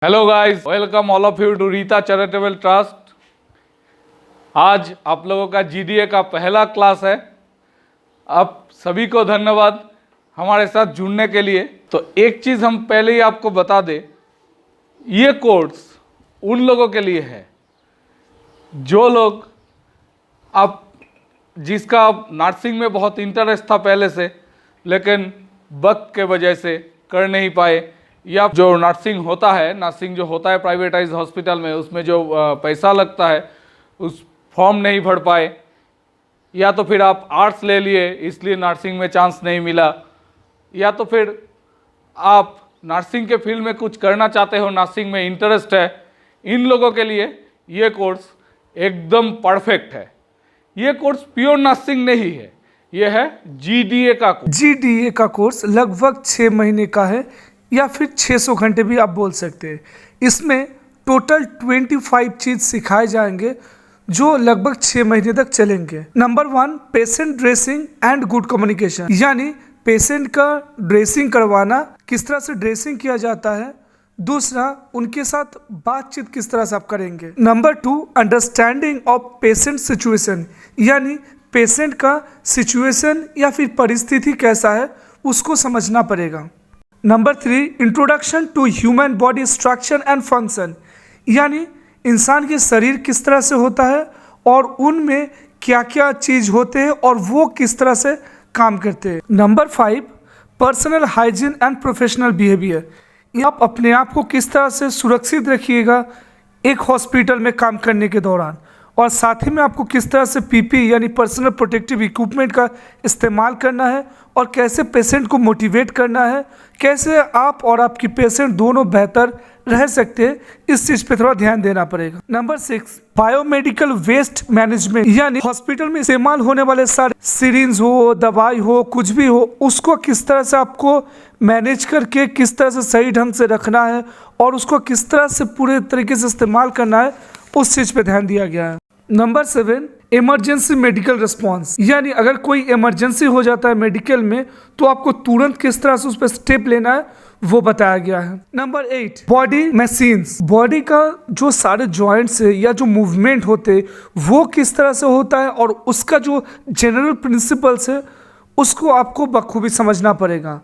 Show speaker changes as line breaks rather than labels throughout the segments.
Hello guys, welcome all of you to Rita charitable trust. आज आप लोगों का जीडीए का पहला क्लास है। आप सभी को धन्यवाद हमारे साथ जुड़ने के लिए। तो एक चीज़ हम पहले ही आपको बता दें, ये कोर्स उन लोगों के लिए है जो लोग जिसका नर्सिंग में बहुत इंटरेस्ट था पहले से, लेकिन वक्त के वजह से कर नहीं पाए, या जो नर्सिंग होता है, नर्सिंग जो होता है प्राइवेटाइज हॉस्पिटल में, उसमें जो पैसा लगता है उस फॉर्म नहीं भर पाए, या तो फिर आप आर्ट्स ले लिए इसलिए नर्सिंग में चांस नहीं मिला, या तो फिर आप नर्सिंग के फील्ड में कुछ करना चाहते हो, नर्सिंग में इंटरेस्ट है। इन लोगों के लिए ये कोर्स एकदम परफेक्ट है। ये कोर्स प्योर नर्सिंग नहीं है, ये है जीडीए का कोर्स।
जीडीए का कोर्स लगभग 6 महीने का है या फिर 600 घंटे भी आप बोल सकते हैं। इसमें टोटल 25 चीज सिखाए जाएंगे जो लगभग 6 महीने तक चलेंगे। Number 1, patient dressing and good communication, यानी पेशेंट का ड्रेसिंग करवाना, किस तरह से ड्रेसिंग किया जाता है। दूसरा, उनके साथ बातचीत किस तरह से आप करेंगे। Number 2, understanding of patient situation, यानी पेशेंट का सिचुएशन या फिर परिस्थिति कैसा है उसको समझना पड़ेगा। Number 3, introduction to human body structure and function, यानी इंसान के शरीर किस तरह से होता है और उनमें क्या क्या चीज होते हैं और वो किस तरह से काम करते हैं। Number 5, personal hygiene and professional behaviour, आप अपने आप को किस तरह से सुरक्षित रखिएगा एक हॉस्पिटल में काम करने के दौरान, और साथ ही में आपको किस तरह से पीपी यानी पर्सनल प्रोटेक्टिव इक्विपमेंट का इस्तेमाल करना है और कैसे पेशेंट को मोटिवेट करना है, कैसे आप और आपकी पेशेंट दोनों बेहतर रह सकते हैं, इस चीज़ पे थोड़ा ध्यान देना पड़ेगा। नंबर 6, बायोमेडिकल वेस्ट मैनेजमेंट, यानी हॉस्पिटल में इस्तेमाल होने वाले सारे सिरिंज हो, दवाई हो, कुछ भी हो, उसको किस तरह से आपको मैनेज करके किस तरह से सही ढंग से रखना है और उसको किस तरह से पूरे तरीके से इस्तेमाल करना है, उस चीज़ पे ध्यान दिया गया है। नंबर 7, इमरजेंसी मेडिकल रिस्पॉन्स, यानी अगर कोई इमरजेंसी हो जाता है मेडिकल में तो आपको तुरंत किस तरह से उस पर स्टेप लेना है वो बताया गया है। नंबर 8, बॉडी मशीन्स, बॉडी का जो सारे जॉइंट्स है या जो मूवमेंट होते हैं वो किस तरह से होता है और उसका जो जनरल प्रिंसिपल्स है उसको आपको बखूबी समझना पड़ेगा।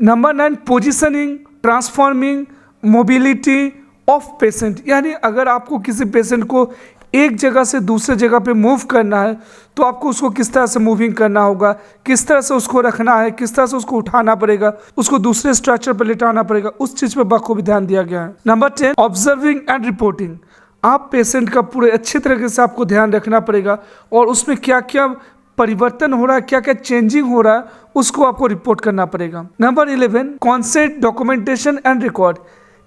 Number 9, positioning, transforming, mobility of patient, यानी अगर आपको किसी पेशेंट को एक जगह से दूसरे जगह पे मूव करना है तो आपको उसको किस तरह से मूविंग करना होगा, किस तरह से उसको रखना है, किस तरह से उसको उठाना पड़ेगा, उसको दूसरे स्ट्रक्चर पर लेटाना पड़ेगा, उस चीज़ पे बखूबी ध्यान दिया गया है। नंबर 10, ऑब्जर्विंग एंड रिपोर्टिंग, आप पेशेंट का पूरे अच्छे तरीके से आपको ध्यान रखना पड़ेगा और उसमें क्या क्या परिवर्तन हो रहा है, क्या क्या चेंजिंग हो रहा है, उसको आपको रिपोर्ट करना पड़ेगा। Number 11, consent, documentation and record,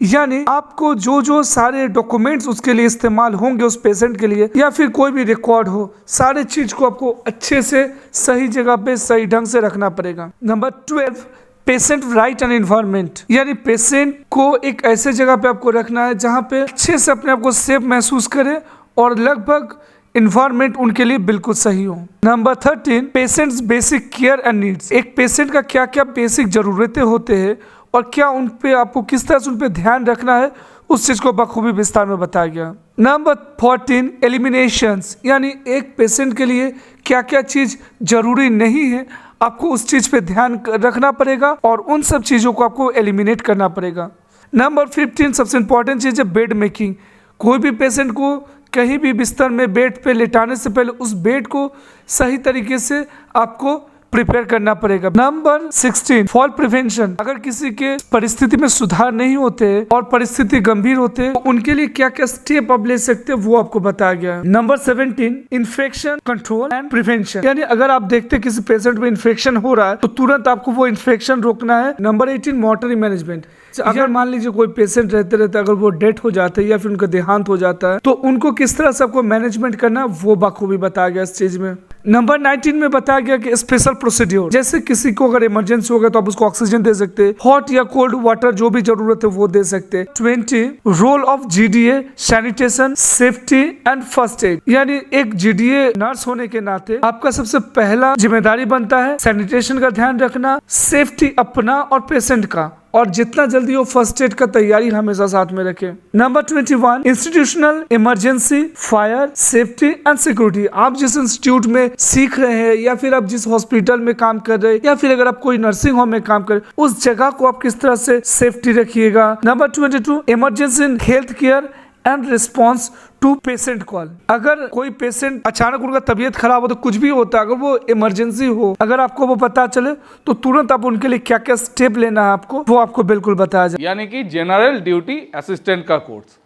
यानी आपको जो जो सारे डॉक्यूमेंट्स उसके लिए इस्तेमाल होंगे उस पेशेंट के लिए या फिर कोई भी रिकॉर्ड हो, सारे चीज को आपको अच्छे से सही जगह पे सही ढंग से रखना पड़ेगा। Number 12, patient right and environment, यानी पेशेंट को एक ऐसे जगह पे आपको रखना है जहाँ पे अच्छे से अपने आप को सेफ महसूस करे और लगभग इन्वायरमेंट उनके लिए बिल्कुल सही हो। Number 13, patients basic care and needs, एक पेशेंट का क्या क्या बेसिक जरूरतें होते हैं और क्या उन पे आपको किस तरह से उन पे ध्यान रखना है, उस चीज को बखूबी विस्तार में बताया गया। नंबर 14, एलिमिनेशंस, यानी एक पेशेंट के लिए क्या क्या चीज जरूरी नहीं है आपको उस चीज पे ध्यान रखना पड़ेगा और उन सब चीजों को आपको एलिमिनेट करना पड़ेगा। नंबर 15, सबसे इंपॉर्टेंट चीज है बेड मेकिंग, कोई भी पेशेंट को कहीं भी बिस्तर में बेड पे लेटाने से पहले उस बेड को सही तरीके से आपको प्रिपेयर करना पड़ेगा। नंबर 16, फॉल प्रिवेंशन, अगर किसी के परिस्थिति में सुधार नहीं होते और परिस्थिति गंभीर होते हैं तो उनके लिए क्या क्या स्टेप आप ले सकते हैं वो आपको बताया गया है। Number 17, infection control and prevention, यानी अगर आप देखते हैं किसी पेशेंट में इन्फेक्शन हो रहा है तो तुरंत आपको वो इन्फेक्शन रोकना है। नंबर 18, मॉर्टरी मैनेजमेंट, अगर मान लीजिए कोई पेशेंट रहते रहते अगर वो डेथ हो जाता है या फिर उनका देहांत हो जाता है तो उनको किस तरह से आपको मैनेजमेंट करना वो बखूबी बताया गया इस चीज में। नंबर 19 में बताया गया कि स्पेशल प्रोसीड्योर, जैसे किसी को अगर इमरजेंसी हो गया तो आप उसको ऑक्सीजन दे सकते हैं, हॉट या कोल्ड वाटर जो भी जरूरत है वो दे सकते हैं। 20, role of GDA, sanitation, safety and first aid, यानी एक जीडीए नर्स होने के नाते आपका सबसे पहला जिम्मेदारी बनता है सैनिटेशन का ध्यान रखना, सेफ्टी अपना और पेशेंट का, और जितना जल्दी हो फर्स्ट एड का तैयारी हमेशा साथ में रखें। Number 21, institutional emergency, fire, safety and security. आप जिस इंस्टीट्यूट में सीख रहे हैं या फिर आप जिस हॉस्पिटल में काम कर रहे हैं या फिर अगर आप कोई नर्सिंग होम में काम कर रहे हैं, उस जगह को आप किस तरह से सेफ्टी रखिएगा। Number 22, emergency in health care and response to patient call. अगर कोई पेशेंट अचानक उनका तबीयत खराब हो तो कुछ भी होता है, अगर वो इमरजेंसी हो, अगर आपको वो पता चले तो तुरंत आप उनके लिए क्या क्या स्टेप लेना है आपको, वो आपको बिल्कुल बताया जाए।
यानी कि जनरल ड्यूटी असिस्टेंट का कोर्स।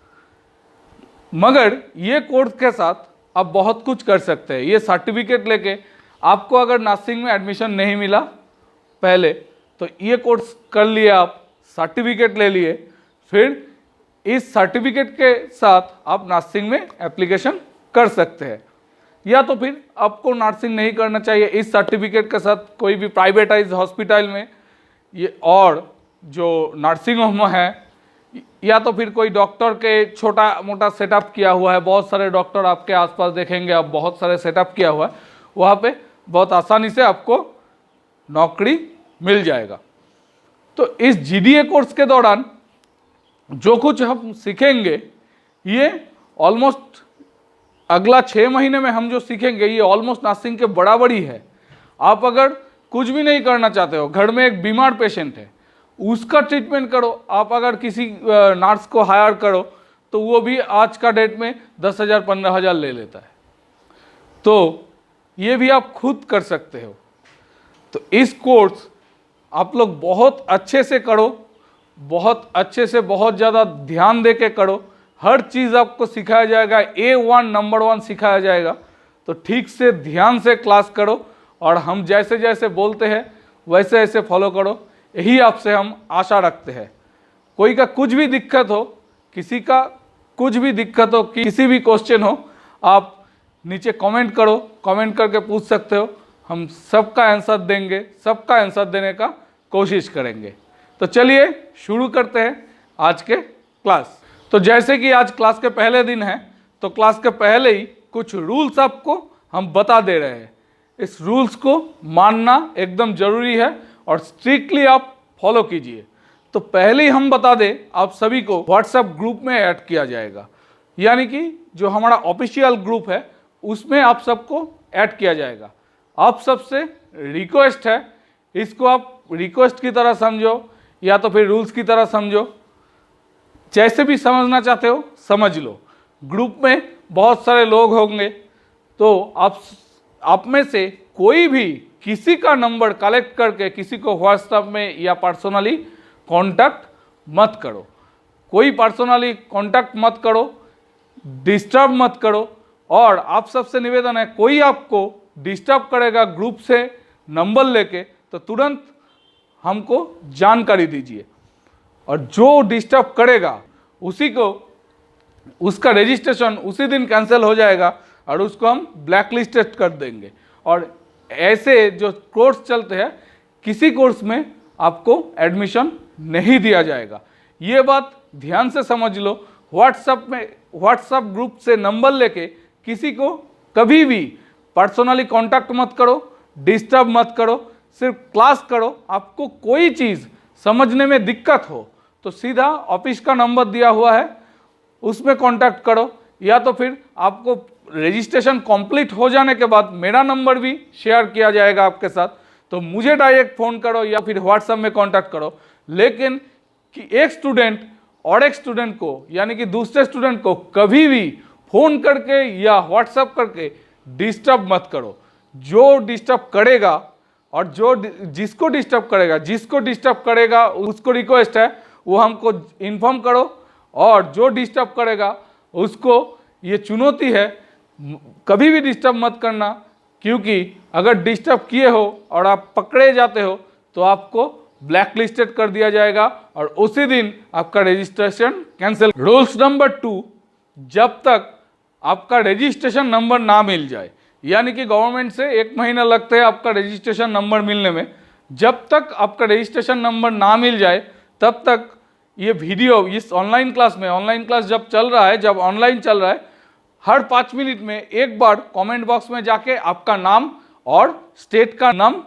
मगर ये कोर्स के साथ आप बहुत कुछ कर सकते हैं। ये सर्टिफिकेट लेके आपको अगर नर्सिंग में एडमिशन नहीं मिला पहले तो ये कोर्स कर लिए, आप सर्टिफिकेट ले लिए, फिर इस सर्टिफिकेट के साथ आप नर्सिंग में एप्लीकेशन कर सकते हैं। या तो फिर आपको नर्सिंग नहीं करना चाहिए, इस सर्टिफिकेट के साथ कोई भी प्राइवेटाइज हॉस्पिटल में ये और जो नर्सिंग होम है, या तो फिर कोई डॉक्टर के छोटा मोटा सेटअप किया हुआ है, बहुत सारे डॉक्टर आपके आसपास देखेंगे आप, बहुत सारे सेटअप किया हुआ है, वहाँ पे बहुत आसानी से आपको नौकरी मिल जाएगा। तो इस जीडीए कोर्स के दौरान जो कुछ हम सीखेंगे ये ऑलमोस्ट अगला 6 महीने में हम जो सीखेंगे ये ऑलमोस्ट नर्सिंग के बराबर ही है। आप अगर कुछ भी नहीं करना चाहते हो, घर में एक बीमार पेशेंट है उसका ट्रीटमेंट करो, आप अगर किसी नर्स को हायर करो तो वो भी आज का डेट में 10,000 15,000 ले लेता है। तो ये भी आप खुद कर सकते हो। तो इस कोर्स आप लोग बहुत अच्छे से करो, बहुत अच्छे से, बहुत ज़्यादा ध्यान दे के करो। हर चीज़ आपको सिखाया जाएगा, A1 नंबर 1 सिखाया जाएगा। तो ठीक से ध्यान से क्लास करो और हम जैसे जैसे बोलते हैं वैसे वैसे फॉलो करो, यही आपसे हम आशा रखते हैं। कोई का कुछ भी दिक्कत हो, किसी का कुछ भी दिक्कत हो, किसी भी क्वेश्चन हो, आप नीचे कमेंट करो, कमेंट करके पूछ सकते हो। हम सबका आंसर देंगे, सबका आंसर देने का कोशिश करेंगे। तो चलिए शुरू करते हैं आज के क्लास। तो जैसे कि आज क्लास के पहले दिन है तो क्लास के पहले ही कुछ रूल्स आपको हम बता दे रहे हैं। इस रूल्स को मानना एकदम ज़रूरी है और स्ट्रिक्टली आप फॉलो कीजिए। तो पहले ही हम बता दें, आप सभी को व्हाट्सएप ग्रुप में ऐड किया जाएगा, यानी कि जो हमारा ऑफिशियल ग्रुप है उसमें आप सबको ऐड किया जाएगा। आप सबसे रिक्वेस्ट है, इसको आप रिक्वेस्ट की तरह समझो या तो फिर रूल्स की तरह समझो, जैसे भी समझना चाहते हो समझ लो। ग्रुप में बहुत सारे लोग होंगे तो आप में से कोई भी किसी का नंबर कलेक्ट करके किसी को व्हाट्सएप में या पर्सनली कांटेक्ट मत करो। कोई पर्सनली कांटेक्ट मत करो, डिस्टर्ब मत करो। और आप सबसे निवेदन है, कोई आपको डिस्टर्ब करेगा ग्रुप से नंबर लेके तो तुरंत हमको जानकारी दीजिए, और जो डिस्टर्ब करेगा उसी को, उसका रजिस्ट्रेशन उसी दिन कैंसिल हो जाएगा और उसको हम ब्लैक लिस्टेड कर देंगे। और ऐसे जो कोर्स चलते हैं किसी कोर्स में आपको एडमिशन नहीं दिया जाएगा, ये बात ध्यान से समझ लो। व्हाट्सएप ग्रुप से नंबर लेके किसी को कभी भी पर्सनली कांटेक्ट मत करो, डिस्टर्ब मत करो, सिर्फ क्लास करो। आपको कोई चीज़ समझने में दिक्कत हो तो सीधा ऑफिस का नंबर दिया हुआ है उसमें कांटेक्ट करो, या तो फिर आपको रजिस्ट्रेशन कंप्लीट हो जाने के बाद मेरा नंबर भी शेयर किया जाएगा आपके साथ, तो मुझे डायरेक्ट फ़ोन करो या फिर व्हाट्सएप में कांटेक्ट करो। लेकिन कि एक स्टूडेंट और एक स्टूडेंट को, यानी कि दूसरे स्टूडेंट को कभी भी फ़ोन करके या व्हाट्सएप करके डिस्टर्ब मत करो। जो डिस्टर्ब करेगा और जिसको डिस्टर्ब करेगा उसको रिक्वेस्ट है वो हमको इन्फॉर्म करो, और जो डिस्टर्ब करेगा उसको ये चुनौती है, कभी भी डिस्टर्ब मत करना, क्योंकि अगर डिस्टर्ब किए हो और आप पकड़े जाते हो तो आपको ब्लैक लिस्टेड कर दिया जाएगा और उसी दिन आपका रजिस्ट्रेशन कैंसिल। रूल्स नंबर 2, जब तक आपका रजिस्ट्रेशन नंबर ना मिल जाए, यानी कि गवर्नमेंट से 1 महीना लगता है आपका रजिस्ट्रेशन नंबर मिलने में, जब तक आपका रजिस्ट्रेशन नंबर ना मिल जाए तब तक ये वीडियो, इस ऑनलाइन क्लास जब चल रहा है, जब ऑनलाइन चल रहा है, हर 5 मिनट में एक बार कमेंट बॉक्स में जाके आपका नाम और स्टेट का नाम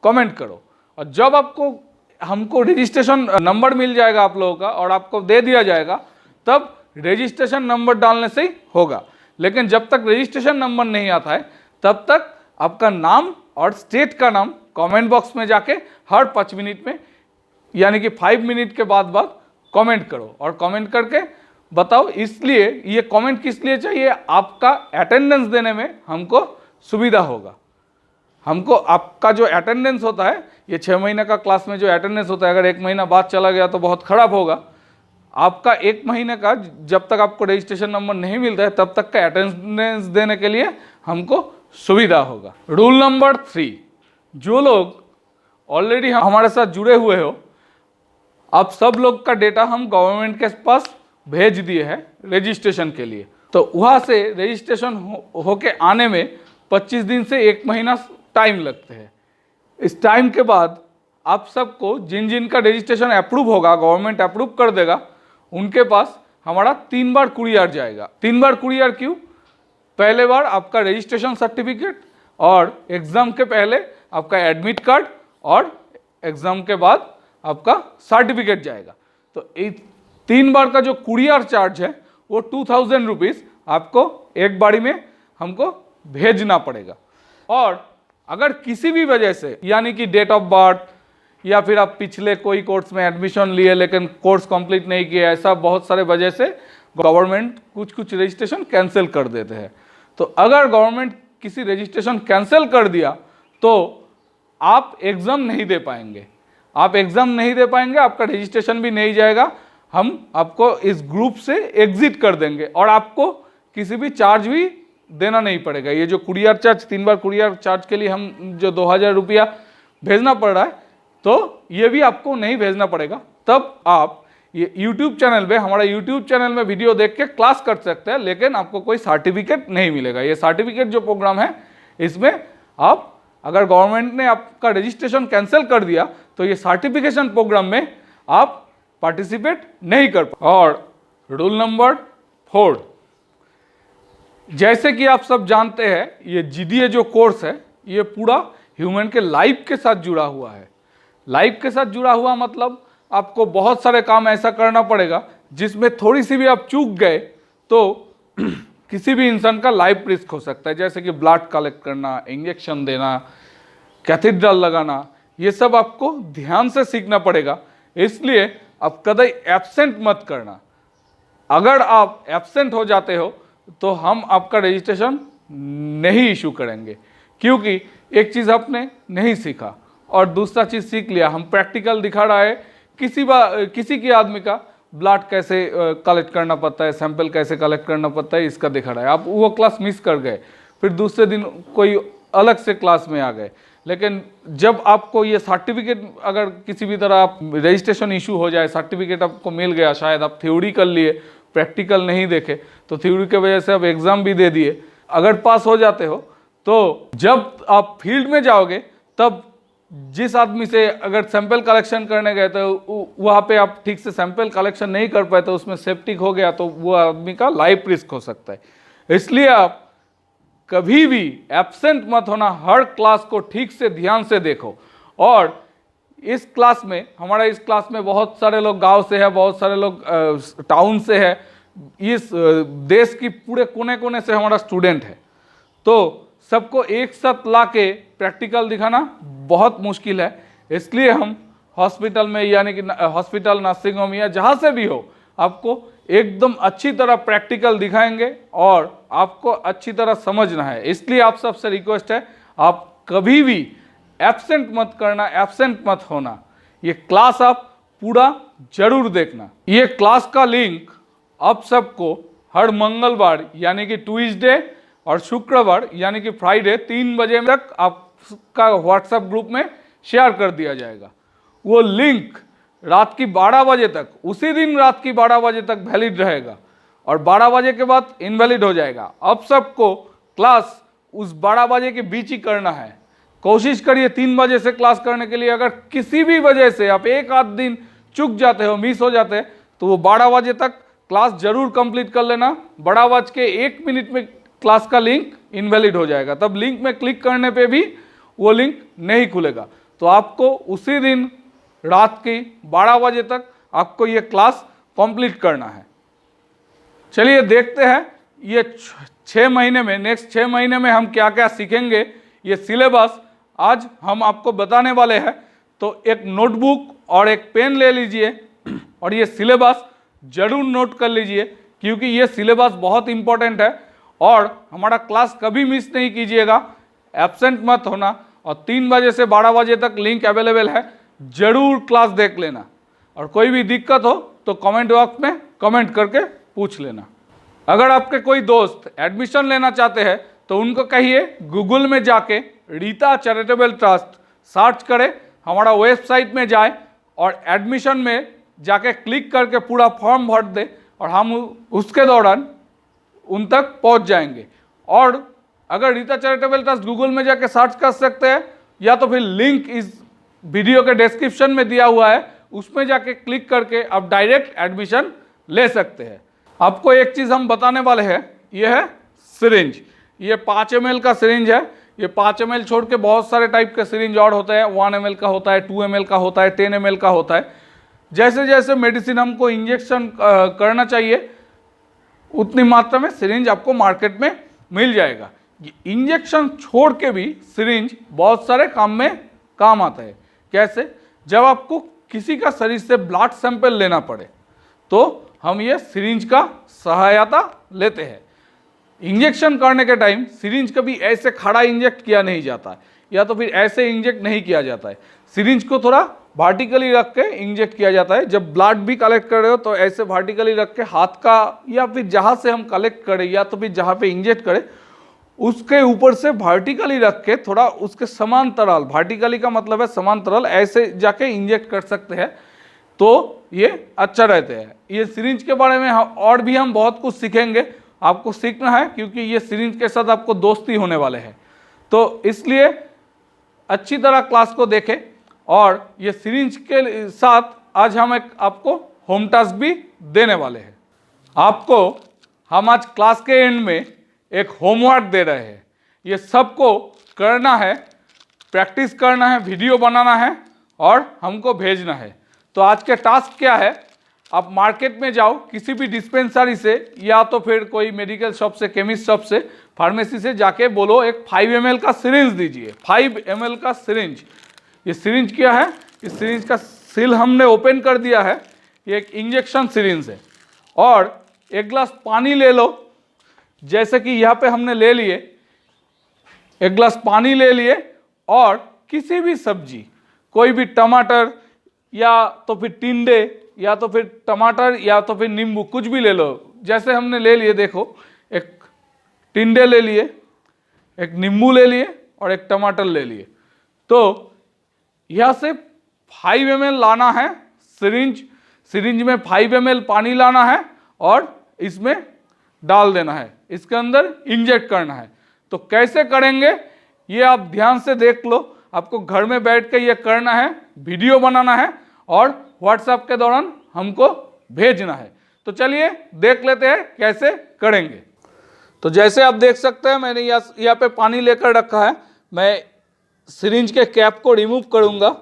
कमेंट करो। और जब आपको हमको रजिस्ट्रेशन नंबर मिल जाएगा आप लोगों का और आपको दे दिया जाएगा, तब रजिस्ट्रेशन नंबर डालने से ही होगा। लेकिन जब तक रजिस्ट्रेशन नंबर नहीं आता है तब तक आपका नाम और स्टेट का नाम कमेंट बॉक्स में जाके हर 5 मिनट में यानी कि 5 मिनट के बाद कमेंट करो और कमेंट करके बताओ। इसलिए ये कमेंट किस लिए चाहिए, आपका अटेंडेंस देने में हमको सुविधा होगा। हमको आपका जो अटेंडेंस होता है, ये 6 महीने का क्लास में जो अटेंडेंस होता है, अगर 1 महीना बाद चला गया तो बहुत खराब होगा। आपका 1 महीने का जब तक आपको रजिस्ट्रेशन नंबर नहीं मिलता है तब तक का अटेंडेंस देने के लिए हमको सुविधा होगा। रूल नंबर 3, जो लोग ऑलरेडी हमारे साथ जुड़े हुए हो, आप सब लोग का डेटा हम गवर्नमेंट के पास भेज दिए हैं रजिस्ट्रेशन के लिए। तो वहाँ से रजिस्ट्रेशन होके आने में 25 दिन से 1 महीना टाइम लगते हैं। इस टाइम के बाद आप सबको जिन जिन का रजिस्ट्रेशन अप्रूव होगा, गवर्नमेंट अप्रूव कर देगा, उनके पास हमारा 3 बार कुरियर जाएगा। 3 बार कुरियर क्यों? पहले बार आपका रजिस्ट्रेशन सर्टिफिकेट और एग्ज़ाम के पहले आपका एडमिट कार्ड और एग्ज़ाम के बाद आपका सर्टिफिकेट जाएगा। तो 3 बार का जो कुरियर चार्ज है वो 2000 रुपीज़ आपको एक बारी में हमको भेजना पड़ेगा। और अगर किसी भी वजह से यानी कि डेट ऑफ बर्थ या फिर आप पिछले कोई कोर्स में एडमिशन लिए लेकिन कोर्स कंप्लीट नहीं किया, ऐसा बहुत सारे वजह से गवर्नमेंट कुछ रजिस्ट्रेशन कैंसिल कर देते हैं। तो अगर गवर्नमेंट किसी रजिस्ट्रेशन कैंसिल कर दिया तो आप एग्ज़ाम नहीं दे पाएंगे। आप एग्ज़ाम नहीं दे पाएंगे, आपका रजिस्ट्रेशन भी नहीं जाएगा। हम आपको इस ग्रुप से एग्जिट कर देंगे और आपको किसी भी चार्ज भी देना नहीं पड़ेगा। ये जो कुरियर चार्ज, 3 बार कुरियर चार्ज के लिए हम जो 2000 रुपया भेजना पड़ रहा है, तो ये भी आपको नहीं भेजना पड़ेगा। तब आप ये YouTube चैनल पे, हमारा YouTube चैनल में वीडियो देख के क्लास कर सकते हैं, लेकिन आपको कोई सर्टिफिकेट नहीं मिलेगा। ये सर्टिफिकेट जो प्रोग्राम है, इसमें आप अगर गवर्नमेंट ने आपका रजिस्ट्रेशन कैंसिल कर दिया तो ये सर्टिफिकेशन प्रोग्राम में आप पार्टिसिपेट नहीं कर पाए। और रूल नंबर 4, जैसे कि आप सब जानते हैं, ये GDA जो कोर्स है ये पूरा ह्यूमन के लाइफ के साथ जुड़ा हुआ है। लाइफ के साथ जुड़ा हुआ मतलब आपको बहुत सारे काम ऐसा करना पड़ेगा जिसमें थोड़ी सी भी आप चूक गए तो किसी भी इंसान का लाइफ रिस्क हो सकता है। जैसे कि ब्लड कलेक्ट करना, इंजेक्शन देना, कैथेड्रल लगाना, ये सब आपको ध्यान से सीखना पड़ेगा। इसलिए आप कभी एब्सेंट मत करना। अगर आप एब्सेंट हो जाते हो तो हम आपका रजिस्ट्रेशन नहीं इशू करेंगे, क्योंकि एक चीज़ आपने नहीं सीखा और दूसरा चीज़ सीख लिया। हम प्रैक्टिकल दिखा रहा है, किसी की आदमी का ब्लड कैसे कलेक्ट करना पड़ता है, सैंपल कैसे कलेक्ट करना पड़ता है, इसका दिखा रहा है। आप वो क्लास मिस कर गए, फिर दूसरे दिन कोई अलग से क्लास में आ गए। लेकिन जब आपको ये सर्टिफिकेट, अगर किसी भी तरह आप रजिस्ट्रेशन इशू हो जाए, सर्टिफिकेट आपको मिल गया, शायद आप थ्योरी कर लिए, प्रैक्टिकल नहीं देखे, तो थ्योरी की वजह से आप एग्ज़ाम भी दे दिए, अगर पास हो जाते हो तो जब आप फील्ड में जाओगे तब जिस आदमी से अगर सैंपल कलेक्शन करने गए तो वहाँ पे आप ठीक से सैंपल कलेक्शन नहीं कर पाए तो उसमें सेप्टिक हो गया तो वो आदमी का लाइफ रिस्क हो सकता है। इसलिए आप कभी भी एब्सेंट मत होना, हर क्लास को ठीक से ध्यान से देखो। और इस क्लास में, हमारा इस क्लास में बहुत सारे लोग गांव से है, बहुत सारे लोग टाउन से है, इस देश की पूरे कोने कोने से हमारा स्टूडेंट है। तो सबको एक साथ लाके प्रैक्टिकल दिखाना बहुत मुश्किल है। इसलिए हम हॉस्पिटल में, यानी कि हॉस्पिटल, नर्सिंग होम या जहाँ से भी हो, आपको एकदम अच्छी तरह प्रैक्टिकल दिखाएंगे और आपको अच्छी तरह समझना है। इसलिए आप सबसे रिक्वेस्ट है, आप कभी भी एब्सेंट मत करना, एब्सेंट मत होना। ये क्लास आप पूरा जरूर देखना। ये क्लास का लिंक आप सबको हर मंगलवार यानी कि ट्यूसडे और शुक्रवार यानी कि फ्राइडे 3 बजे तक आपका व्हाट्सएप ग्रुप में शेयर कर दिया जाएगा। वो लिंक रात की 12 बजे तक, उसी दिन रात की 12 बजे तक वैलिड रहेगा और 12 बजे के बाद इनवैलिड हो जाएगा। अब सबको क्लास उस 12 बजे के बीच ही करना है। कोशिश करिए 3 बजे से क्लास करने के लिए। अगर किसी भी वजह से आप एक आध दिन चूक जाते हो, मिस हो जाते हैं, तो वो 12 बजे तक क्लास जरूर कंप्लीट कर लेना। 12:01 में क्लास का लिंक इनवैलिड हो जाएगा, तब लिंक में क्लिक करने पे भी वो लिंक नहीं खुलेगा। तो आपको उसी दिन रात की 12 बजे तक आपको ये क्लास कंप्लीट करना है। चलिए देखते हैं ये 6 महीने में, नेक्स्ट 6 महीने में हम क्या क्या सीखेंगे। ये सिलेबस आज हम आपको बताने वाले हैं। तो एक नोटबुक और एक पेन ले लीजिए और ये सिलेबस जरूर नोट कर लीजिए, क्योंकि ये सिलेबस बहुत इंपॉर्टेंट है। और हमारा क्लास कभी मिस नहीं कीजिएगा, एब्सेंट मत होना। और 3 बजे से 12 बजे तक लिंक अवेलेबल है, जरूर क्लास देख लेना। और कोई भी दिक्कत हो तो कमेंट बॉक्स में कमेंट करके पूछ लेना। अगर आपके कोई दोस्त एडमिशन लेना चाहते हैं तो उनको कहिए गूगल में जाके रीता चैरिटेबल ट्रस्ट सर्च करें, हमारा वेबसाइट में जाए और एडमिशन में जाके क्लिक करके पूरा फॉर्म भर दे और हम उसके दौरान उन तक पहुंच जाएंगे। और अगर रीता चैरिटेबल ट्रस्ट गूगल में जाके सर्च कर सकते हैं, या तो फिर लिंक इस वीडियो के डिस्क्रिप्शन में दिया हुआ है, उसमें जाके क्लिक करके आप डायरेक्ट एडमिशन ले सकते हैं। आपको एक चीज़ हम बताने वाले हैं, यह है सिरिंज। ये 5 ml का सिरिंज है। ये 5 ml छोड़ के बहुत सारे टाइप के सिरिंज और होते हैं। 1 ml का होता है, 2 ml का होता है, 10 ml का होता है। जैसे जैसे मेडिसिन हमको इंजेक्शन करना चाहिए उतनी मात्रा में सिरिंज आपको मार्केट में मिल जाएगा। इंजेक्शन छोड़ के भी सिरिंज बहुत सारे काम में काम आता है। कैसे? जब आपको किसी का शरीर से ब्लड सैंपल लेना पड़े तो हम ये सिरिंज का सहायता लेते हैं। इंजेक्शन करने के टाइम सिरिंज कभी ऐसे खड़ा इंजेक्ट किया नहीं जाता है, या तो फिर ऐसे इंजेक्ट नहीं किया जाता है। सिरिंज को थोड़ा वर्टिकली रख के इंजेक्ट किया जाता है। जब ब्लड भी कलेक्ट कर रहे हो तो ऐसे वर्टिकली रख के हाथ का, या फिर जहाँ से हम कलेक्ट करें या तो फिर जहाँ पे इंजेक्ट करें उसके ऊपर से वर्टिकली रख के थोड़ा उसके समांतराल, वर्टिकली का मतलब है समांतराल, ऐसे जाके इंजेक्ट कर सकते हैं तो ये अच्छा रहते हैं। ये सिरिंज के बारे में और भी हम बहुत कुछ सीखेंगे, आपको सीखना है, क्योंकि ये सिरिंज के साथ आपको दोस्ती होने वाले हैं। तो इसलिए अच्छी तरह क्लास को देखें। और ये सिरिंज के साथ आज हम एक आपको होम टास्क भी देने वाले हैं। आपको हम आज क्लास के एंड में एक होमवर्क दे रहे हैं। ये सबको करना है, प्रैक्टिस करना है, वीडियो बनाना है और हमको भेजना है। तो आज के टास्क क्या है? आप मार्केट में जाओ, किसी भी डिस्पेंसरी से या तो फिर कोई मेडिकल शॉप से, केमिस्ट शॉप से, फार्मेसी से जाके बोलो एक 5 ml का सिरिंज दीजिए। 5 ml का सिरिंज। ये सिरिंज क्या है? इस सिरिंज का सील हमने ओपन कर दिया है। ये एक इंजेक्शन सिरिंज है। और एक गिलास पानी ले लो, जैसे कि यहाँ पे हमने ले लिए। एक गिलास पानी ले लिए और किसी भी सब्जी, कोई भी टमाटर या तो फिर टिंडे या तो फिर टमाटर या तो फिर नींबू, कुछ भी ले लो। जैसे हमने ले लिए, देखो, एक टिंडे ले लिए, एक नींबू ले लिए और एक टमाटर ले लिए। तो यहाँ से 5 ml लाना है सिरिंज। सिरिंज में 5 ml पानी लाना है और इसमें डाल देना है, इसके अंदर इंजेक्ट करना है। तो कैसे करेंगे ये आप ध्यान से देख लो। आपको घर में बैठ के ये करना है, वीडियो बनाना है और व्हाट्सएप के दौरान हमको भेजना है। तो चलिए देख लेते हैं कैसे करेंगे। तो जैसे आप देख सकते हैं मैंने यहाँ पे पानी लेकर रखा है। मैं सिरिंज के कैप को रिमूव करूँगा।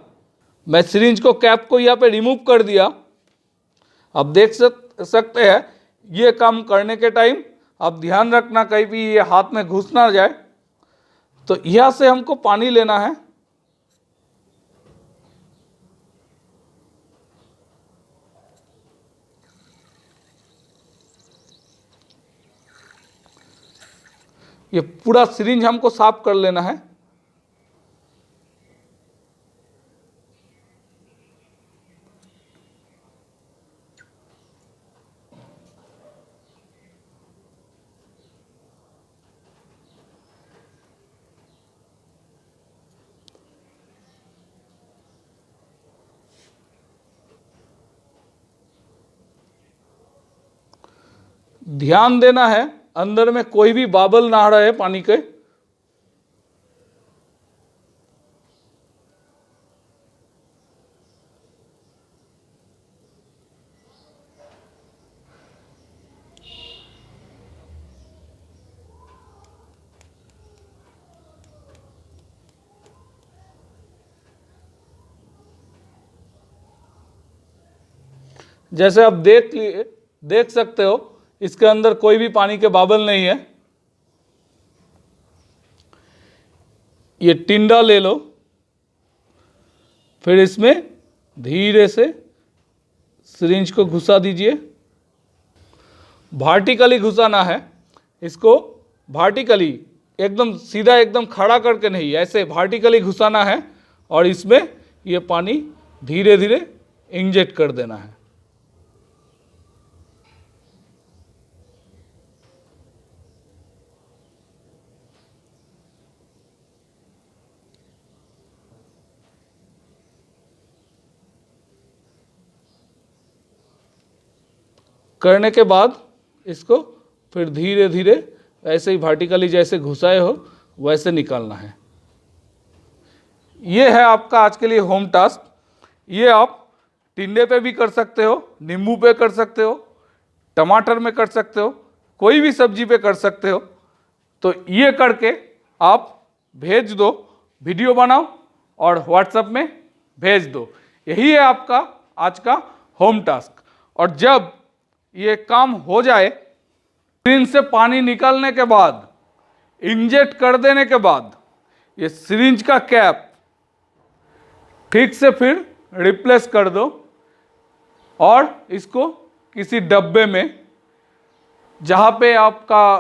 मैं सिरिंज को कैप को यहाँ पे रिमूव कर दिया। आप देख सकते हैं ये काम करने के टाइम आप ध्यान रखना कहीं भी ये हाथ में घुस ना जाए। तो यहाँ से हमको पानी लेना है। ये पूरा सिरिंज हमको साफ कर लेना है। ध्यान देना है अंदर में कोई भी बाबल ना रहे पानी के। जैसे आप देख सकते हो, इसके अंदर कोई भी पानी के बाबल नहीं है। ये टिंडा ले लो, फिर इसमें धीरे से सिरिंज को घुसा दीजिए। वर्टिकली घुसाना है इसको, वर्टिकली एकदम सीधा एकदम खड़ा करके नहीं, ऐसे वर्टिकली घुसाना है और इसमें ये पानी धीरे धीरे इंजेक्ट कर देना है। करने के बाद इसको फिर धीरे धीरे ऐसे ही वर्टिकली जैसे घुसाए हो वैसे निकालना है। ये है आपका आज के लिए होम टास्क। ये आप टिंडे पे भी कर सकते हो, नींबू पे कर सकते हो, टमाटर में कर सकते हो, कोई भी सब्जी पे कर सकते हो। तो ये करके आप भेज दो, वीडियो बनाओ और व्हाट्सएप में भेज दो। यही है आपका आज का होम टास्क। और जब ये काम हो जाए, सिरिंज से पानी निकालने के बाद, इंजेक्ट कर देने के बाद, ये सिरिंज का कैप ठीक से फिर रिप्लेस कर दो और इसको किसी डब्बे में, जहाँ पे आपका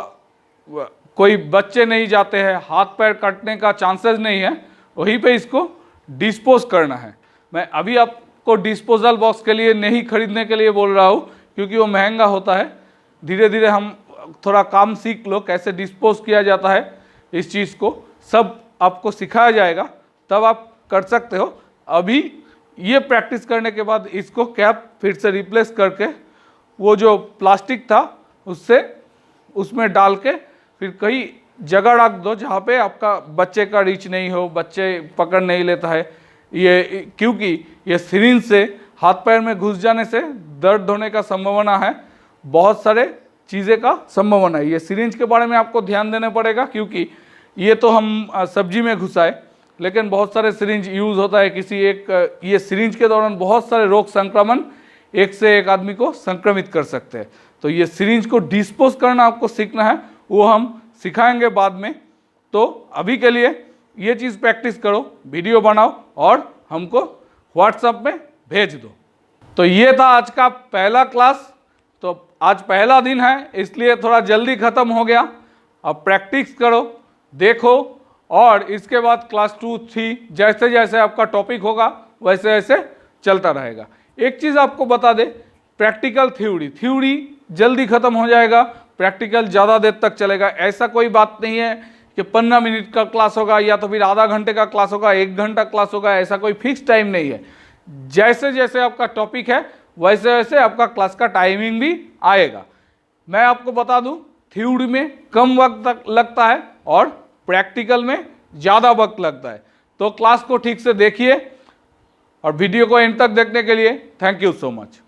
कोई बच्चे नहीं जाते हैं, हाथ पैर कटने का चांसेस नहीं है, वहीं पे इसको डिस्पोज करना है। मैं अभी आपको डिस्पोजल बॉक्स के लिए नहीं खरीदने के लिए बोल रहा हूँ, क्योंकि वो महंगा होता है। धीरे धीरे हम थोड़ा काम सीख लो, कैसे डिस्पोज किया जाता है, इस चीज़ को सब आपको सिखाया जाएगा, तब आप कर सकते हो। अभी ये प्रैक्टिस करने के बाद इसको कैप फिर से रिप्लेस करके वो जो प्लास्टिक था उसमें डाल के फिर कहीं जगह रख दो जहाँ पे आपका बच्चे का रीच नहीं हो, बच्चे पकड़ नहीं लेता है। ये क्योंकि ये सिरिंज से हाथ पैर में घुस जाने से दर्द होने का संभावना है, बहुत सारे चीज़ें का संभावना है। ये सिरिंज के बारे में आपको ध्यान देना पड़ेगा, क्योंकि ये तो हम सब्जी में घुसाए, लेकिन बहुत सारे सिरिंज यूज़ होता है किसी एक, ये सिरिंज के दौरान बहुत सारे रोग संक्रमण एक से एक आदमी को संक्रमित कर सकते हैं। तो ये सिरिंज को डिस्पोज करना आपको सीखना है, वो हम सिखाएंगे बाद में। तो अभी के लिए ये चीज़ प्रैक्टिस करो, वीडियो बनाओ और हमको व्हाट्सएप में भेज दो। तो ये था आज का पहला क्लास। तो आज पहला दिन है, इसलिए थोड़ा जल्दी ख़त्म हो गया। अब प्रैक्टिस करो, देखो, और इसके बाद क्लास 2, 3 जैसे जैसे आपका टॉपिक होगा वैसे वैसे चलता रहेगा। एक चीज़ आपको बता दे, प्रैक्टिकल थ्योरी जल्दी ख़त्म हो जाएगा, प्रैक्टिकल ज़्यादा देर तक चलेगा। ऐसा कोई बात नहीं है कि 15 मिनट का क्लास होगा या तो फिर आधा घंटे का क्लास होगा, 1 घंटा क्लास होगा, ऐसा कोई फिक्स टाइम नहीं है। जैसे जैसे आपका टॉपिक है वैसे वैसे आपका क्लास का टाइमिंग भी आएगा। मैं आपको बता दूं, थ्योरी में कम वक्त लगता है और प्रैक्टिकल में ज़्यादा वक्त लगता है। तो क्लास को ठीक से देखिए और वीडियो को एंड तक देखने के लिए थैंक यू सो मच।